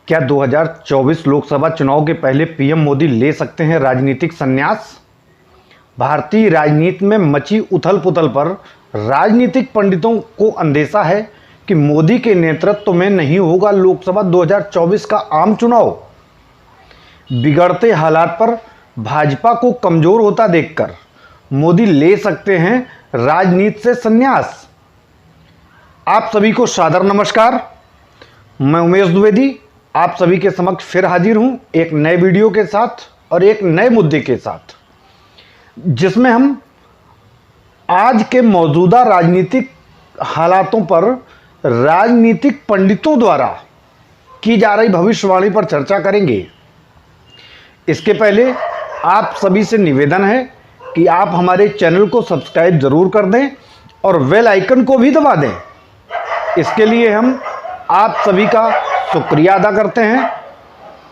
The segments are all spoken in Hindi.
क्या 2024 लोकसभा चुनाव के पहले पीएम मोदी ले सकते हैं राजनीतिक संन्यास? भारतीय राजनीति में मची उथल पुथल पर राजनीतिक पंडितों को अंदेशा है कि मोदी के नेतृत्व में नहीं होगा लोकसभा 2024 का आम चुनाव। बिगड़ते हालात पर भाजपा को कमजोर होता देखकर मोदी ले सकते हैं राजनीति से संन्यास। आप सभी को सादर नमस्कार। मैं उमेश द्विवेदी आप सभी के समक्ष फिर हाजिर हूं एक नए वीडियो के साथ और एक नए मुद्दे के साथ, जिसमें हम आज के मौजूदा राजनीतिक हालातों पर राजनीतिक पंडितों द्वारा की जा रही भविष्यवाणी पर चर्चा करेंगे। इसके पहले आप सभी से निवेदन है कि आप हमारे चैनल को सब्सक्राइब जरूर कर दें और बेल आइकन को भी दबा दें। इसके लिए हम आप सभी का शुक्रिया अदा करते हैं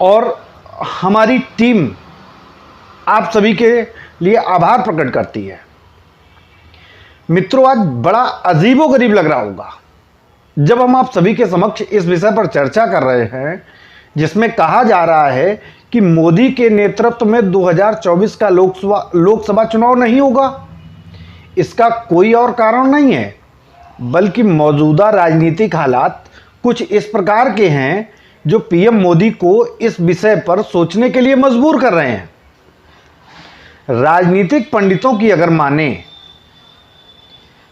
और हमारी टीम आप सभी के लिए आभार प्रकट करती है। मित्रों, आज बड़ा अजीबोगरीब लग रहा होगा जब हम आप सभी के समक्ष इस विषय पर चर्चा कर रहे हैं, जिसमें कहा जा रहा है कि मोदी के नेतृत्व में 2024 का लोकसभा चुनाव नहीं होगा। इसका कोई और कारण नहीं है, बल्कि मौजूदा राजनीतिक हालात कुछ इस प्रकार के हैं जो पीएम मोदी को इस विषय पर सोचने के लिए मजबूर कर रहे हैं। राजनीतिक पंडितों की अगर माने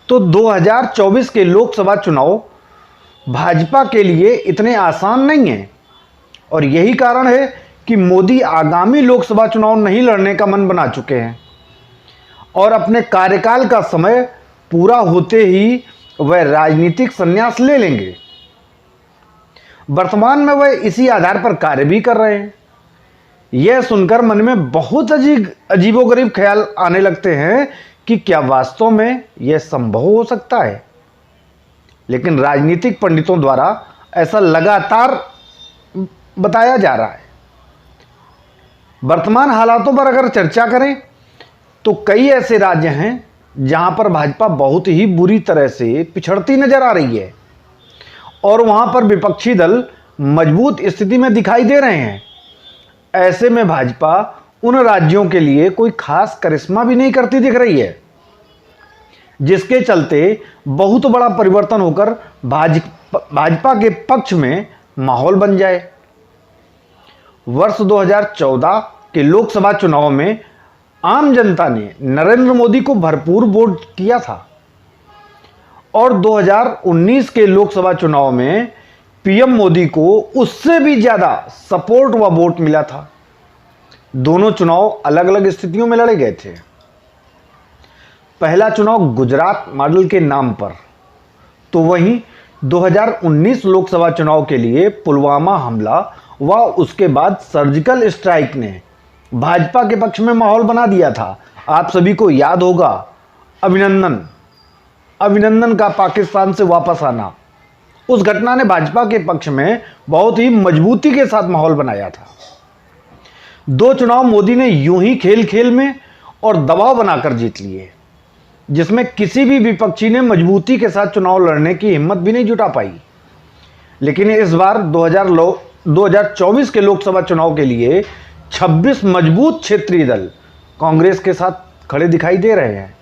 तो 2024 के लोकसभा चुनाव भाजपा के लिए इतने आसान नहीं हैं और यही कारण है कि मोदी आगामी लोकसभा चुनाव नहीं लड़ने का मन बना चुके हैं और अपने कार्यकाल का समय पूरा होते ही वह राजनीतिक संन्यास ले लेंगे। वर्तमान में वह इसी आधार पर कार्य भी कर रहे हैं। यह सुनकर मन में बहुत अजीबोगरीब ख्याल आने लगते हैं कि क्या वास्तव में यह संभव हो सकता है। लेकिन राजनीतिक पंडितों द्वारा ऐसा लगातार बताया जा रहा है। वर्तमान हालातों पर अगर चर्चा करें तो कई ऐसे राज्य हैं जहां पर भाजपा बहुत ही बुरी तरह से पिछड़ती नजर आ रही है और वहां पर विपक्षी दल मजबूत स्थिति में दिखाई दे रहे हैं। ऐसे में भाजपा उन राज्यों के लिए कोई खास करिश्मा भी नहीं करती दिख रही है, जिसके चलते बहुत बड़ा परिवर्तन होकर भाजपा के पक्ष में माहौल बन जाए। वर्ष 2014 के लोकसभा चुनाव में आम जनता ने नरेंद्र मोदी को भरपूर वोट किया था और 2019 के लोकसभा चुनाव में पीएम मोदी को उससे भी ज्यादा सपोर्ट व वोट मिला था। दोनों चुनाव अलग अलग स्थितियों में लड़े गए थे। पहला चुनाव गुजरात मॉडल के नाम पर, तो वहीं 2019 लोकसभा चुनाव के लिए पुलवामा हमला व उसके बाद सर्जिकल स्ट्राइक ने भाजपा के पक्ष में माहौल बना दिया था। आप सभी को याद होगा अभिनंदन का पाकिस्तान से वापस आना। उस घटना ने भाजपा के पक्ष में बहुत ही मजबूती के साथ माहौल बनाया था। दो चुनाव मोदी ने यूं ही खेल खेल में और दबाव बनाकर जीत लिए, जिसमें किसी भी विपक्षी ने मजबूती के साथ चुनाव लड़ने की हिम्मत भी नहीं जुटा पाई। लेकिन इस बार 2024 के लोकसभा चुनाव के लिए 26 मजबूत क्षेत्रीय दल कांग्रेस के साथ खड़े दिखाई दे रहे हैं,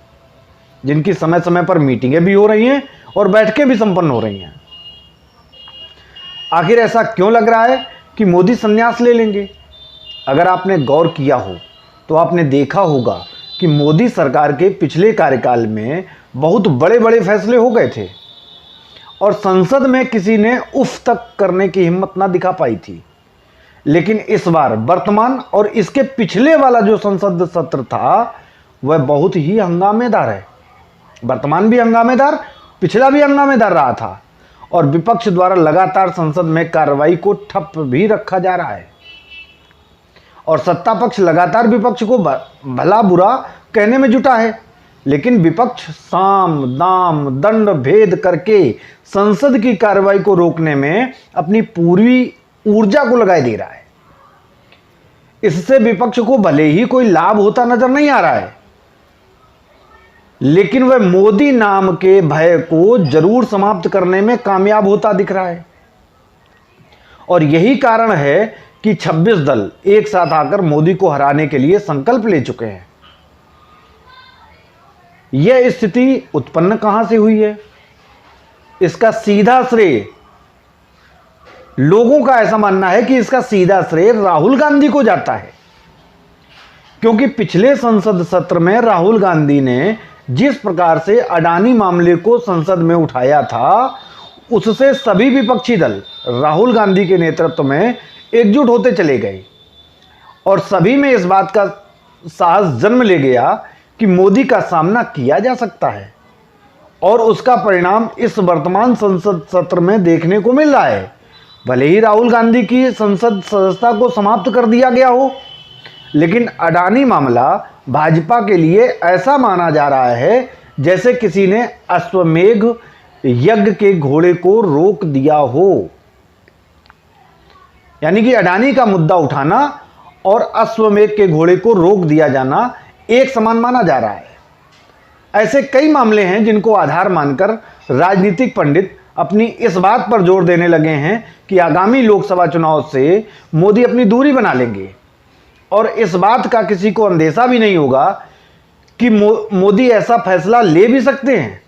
जिनकी समय समय पर मीटिंगें भी हो रही हैं और बैठकें भी संपन्न हो रही हैं। आखिर ऐसा क्यों लग रहा है कि मोदी संन्यास ले लेंगे? अगर आपने गौर किया हो तो आपने देखा होगा कि मोदी सरकार के पिछले कार्यकाल में बहुत बड़े बड़े फैसले हो गए थे और संसद में किसी ने उफ तक करने की हिम्मत ना दिखा पाई थी। लेकिन इस बार वर्तमान और इसके पिछले वाला जो संसद सत्र था वह बहुत ही हंगामेदार है। वर्तमान भी हंगामेदार, पिछला भी हंगामेदार रहा था और विपक्ष द्वारा लगातार संसद में कार्रवाई को ठप भी रखा जा रहा है और सत्ता पक्ष लगातार विपक्ष को भला बुरा कहने में जुटा है। लेकिन विपक्ष साम दाम दंड भेद करके संसद की कार्रवाई को रोकने में अपनी पूरी ऊर्जा को लगाए दे रहा है। इससे विपक्ष को भले ही कोई लाभ होता नजर नहीं आ रहा है, लेकिन वह मोदी नाम के भय को जरूर समाप्त करने में कामयाब होता दिख रहा है। और यही कारण है कि 26 दल एक साथ आकर मोदी को हराने के लिए संकल्प ले चुके हैं। यह स्थिति उत्पन्न कहां से हुई है? इसका सीधा श्रेय, लोगों का ऐसा मानना है कि इसका सीधा श्रेय राहुल गांधी को जाता है, क्योंकि पिछले संसद सत्र में राहुल गांधी ने जिस प्रकार से अडानी मामले को संसद में उठाया था, उससे सभी विपक्षी दल राहुल गांधी के नेतृत्व में एकजुट होते चले गए और सभी में इस बात का साहस जन्म ले गया कि मोदी का सामना किया जा सकता है और उसका परिणाम इस वर्तमान संसद सत्र में देखने को मिल रहा है। भले ही राहुल गांधी की संसद सदस्यता को समाप्त कर दिया गया हो, लेकिन अडानी मामला भाजपा के लिए ऐसा माना जा रहा है जैसे किसी ने अश्वमेघ यज्ञ के घोड़े को रोक दिया हो। यानी कि अडानी का मुद्दा उठाना और अश्वमेघ के घोड़े को रोक दिया जाना एक समान माना जा रहा है। ऐसे कई मामले हैं जिनको आधार मानकर राजनीतिक पंडित अपनी इस बात पर जोर देने लगे हैं कि आगामी लोकसभा चुनाव से मोदी अपनी दूरी बना लेंगे और इस बात का किसी को अंदेशा भी नहीं होगा कि मोदी ऐसा फैसला ले भी सकते हैं,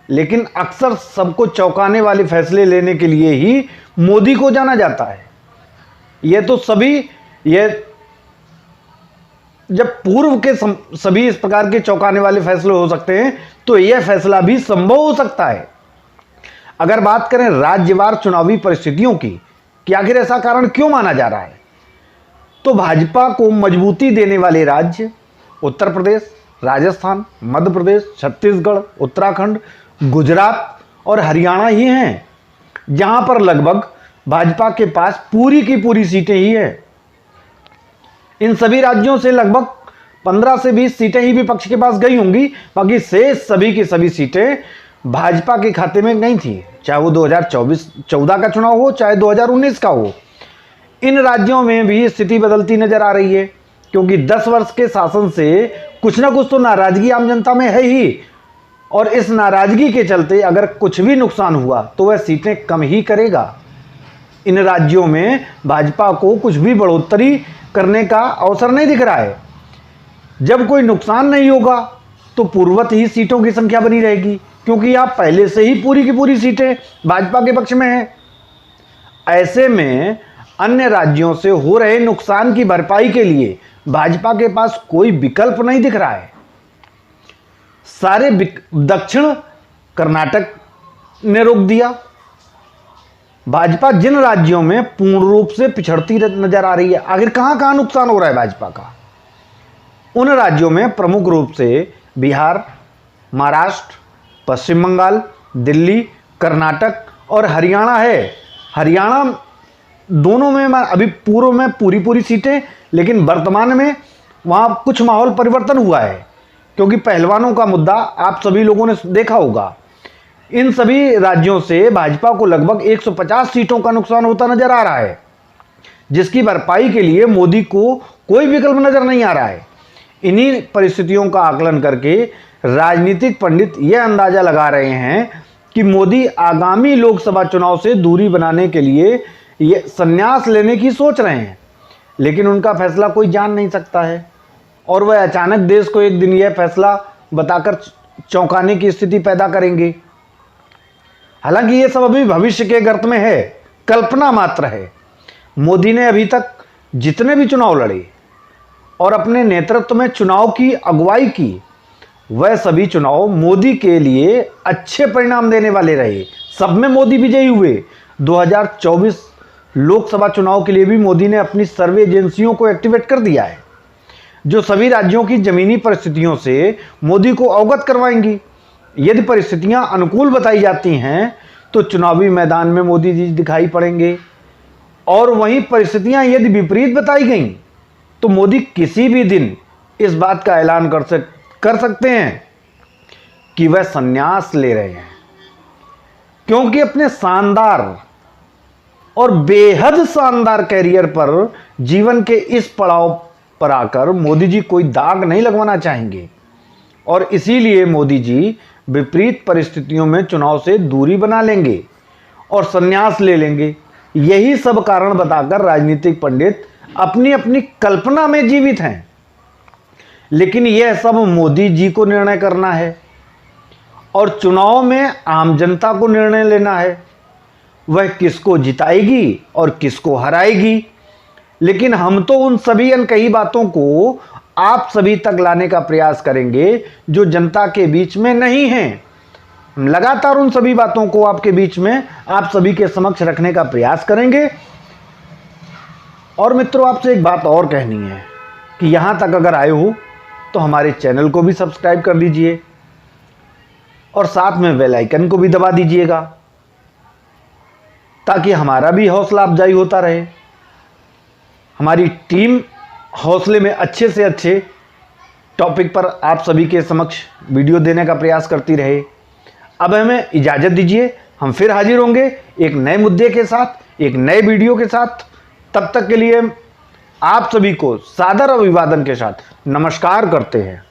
लेकिन अक्सर सबको चौंकाने वाले फैसले लेने के लिए ही मोदी को जाना जाता है। जब पूर्व के सभी इस प्रकार के चौंकाने वाले फैसले हो सकते हैं, तो यह फैसला भी संभव हो सकता है। अगर बात करें राज्यवार चुनावी परिस्थितियों की कि आखिर ऐसा कारण क्यों माना जा रहा है, तो भाजपा को मजबूती देने वाले राज्य उत्तर प्रदेश, राजस्थान, मध्य प्रदेश, छत्तीसगढ़, उत्तराखंड, गुजरात और हरियाणा ही हैं, जहां पर लगभग भाजपा के पास पूरी की पूरी सीटें ही हैं। इन सभी राज्यों से लगभग 15 से 20 सीटें ही विपक्ष के पास गई होंगी, बाकी शेष सभी की सभी सीटें भाजपा के खाते में नहीं थी, चाहे वो 2014 का चुनाव हो, चाहे 2019 का हो। इन राज्यों में भी स्थिति बदलती नजर आ रही है, क्योंकि 10 वर्ष के शासन से कुछ ना कुछ तो नाराजगी आम जनता में है ही, और इस नाराजगी के चलते अगर कुछ भी नुकसान हुआ तो वह सीटें कम ही करेगा। इन राज्यों में भाजपा को कुछ भी बढ़ोतरी करने का अवसर नहीं दिख रहा है। जब कोई नुकसान नहीं होगा तो पूर्ववत ही सीटों की संख्या बनी रहेगी, क्योंकि आप पहले से ही पूरी की पूरी सीटें भाजपा के पक्ष में हैं। ऐसे में अन्य राज्यों से हो रहे नुकसान की भरपाई के लिए भाजपा के पास कोई विकल्प नहीं दिख रहा है। सारे दक्षिण कर्नाटक ने रोक दिया। भाजपा जिन राज्यों में पूर्ण रूप से पिछड़ती नजर आ रही है, आखिर कहां कहां नुकसान हो रहा है भाजपा का, उन राज्यों में प्रमुख रूप से बिहार, महाराष्ट्र, पश्चिम बंगाल, दिल्ली, कर्नाटक और हरियाणा है। हरियाणा दोनों में अभी पूर्व में पूरी सीटें, लेकिन वर्तमान में वहां कुछ माहौल परिवर्तन हुआ है, क्योंकि पहलवानों का मुद्दा आप सभी लोगों ने देखा होगा। इन सभी राज्यों से भाजपा को लगभग 150 सीटों का नुकसान होता नजर आ रहा है, जिसकी भरपाई के लिए मोदी को कोई विकल्प नजर नहीं आ रहा है। इन्हीं परिस्थितियों का आकलन करके राजनीतिक पंडित यह अंदाजा लगा रहे हैं कि मोदी आगामी लोकसभा चुनाव से दूरी बनाने के लिए ये संन्यास लेने की सोच रहे हैं, लेकिन उनका फैसला कोई जान नहीं सकता है और वह अचानक देश को एक दिन यह फैसला बताकर चौंकाने की स्थिति पैदा करेंगे। हालांकि ये सब अभी भविष्य के गर्त में है, कल्पना मात्र है। मोदी ने अभी तक जितने भी चुनाव लड़े और अपने नेतृत्व में चुनाव की अगुवाई की, वह सभी चुनाव मोदी के लिए अच्छे परिणाम देने वाले रहे। सब में मोदी विजयी हुए। 2024 लोकसभा चुनाव के लिए भी मोदी ने अपनी सर्वे एजेंसियों को एक्टिवेट कर दिया है, जो सभी राज्यों की जमीनी परिस्थितियों से मोदी को अवगत करवाएंगी। यदि परिस्थितियां अनुकूल बताई जाती हैं तो चुनावी मैदान में मोदी जी दिखाई पड़ेंगे, और वहीं परिस्थितियां यदि विपरीत बताई गई तो मोदी किसी भी दिन इस बात का ऐलान कर सकते हैं कि वह संन्यास ले रहे हैं, क्योंकि अपने शानदार और बेहद शानदार कैरियर पर जीवन के इस पड़ाव पर आकर मोदी जी कोई दाग नहीं लगवाना चाहेंगे, और इसीलिए मोदी जी विपरीत परिस्थितियों में चुनाव से दूरी बना लेंगे और संन्यास ले लेंगे। यही सब कारण बताकर राजनीतिक पंडित अपनी अपनी कल्पना में जीवित हैं। लेकिन यह सब मोदी जी को निर्णय करना है और चुनाव में आम जनता को निर्णय लेना है, वह किसको जिताएगी और किसको हराएगी। लेकिन हम तो उन सभी अनकही बातों को आप सभी तक लाने का प्रयास करेंगे जो जनता के बीच में नहीं हैं। हम लगातार उन सभी बातों को आपके बीच में आप सभी के समक्ष रखने का प्रयास करेंगे। और मित्रों, आपसे एक बात और कहनी है कि यहां तक अगर आए हो तो हमारे चैनल को भी सब्सक्राइब कर लीजिए और साथ में बेल आइकन को भी दबा दीजिएगा ताकि हमारा भी हौसला अफजाई होता रहे, हमारी टीम हौसले में अच्छे से अच्छे टॉपिक पर आप सभी के समक्ष वीडियो देने का प्रयास करती रहे। अब हमें इजाज़त दीजिए, हम फिर हाजिर होंगे एक नए मुद्दे के साथ, एक नए वीडियो के साथ। तब तक के लिए आप सभी को सादर अभिवादन के साथ नमस्कार करते हैं।